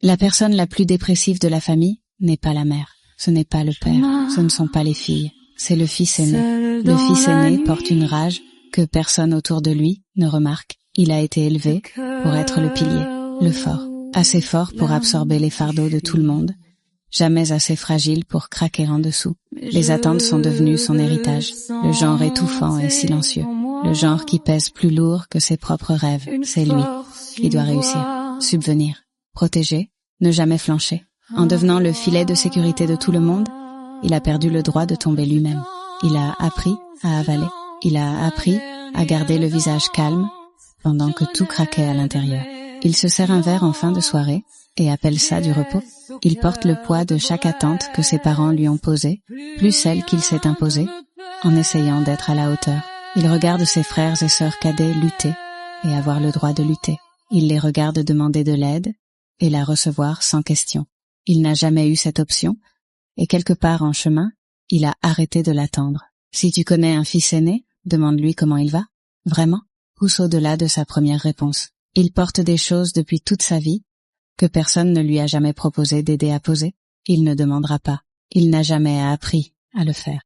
La personne la plus dépressive de la famille n'est pas la mère, ce n'est pas le père, ce ne sont pas les filles, c'est le fils aîné. Le fils aîné porte une rage que personne autour de lui ne remarque. Il a été élevé pour être le pilier, le fort, assez fort pour absorber les fardeaux de tout le monde, jamais assez fragile pour craquer en dessous. Les attentes sont devenues son héritage, le genre étouffant et silencieux, le genre qui pèse plus lourd que ses propres rêves. C'est lui qui doit réussir, subvenir, protéger, ne jamais flancher. En devenant le filet de sécurité de tout le monde, il a perdu le droit de tomber lui-même. Il a appris à avaler, il a appris à garder le visage calme pendant que tout craquait à l'intérieur. Il se sert un verre en fin de soirée et appelle ça du repos. Il porte le poids de chaque attente que ses parents lui ont posée, plus celle qu'il s'est imposée, en essayant d'être à la hauteur. Il regarde ses frères et sœurs cadets lutter et avoir le droit de lutter. Il les regarde demander de l'aide et la recevoir sans question. Il n'a jamais eu cette option et quelque part en chemin, il a arrêté de l'attendre. Si tu connais un fils aîné, demande-lui comment il va. Vraiment? Pousse au-delà de sa première réponse. Il porte des choses depuis toute sa vie que personne ne lui a jamais proposé d'aider à poser. Il ne demandera pas. Il n'a jamais appris à le faire.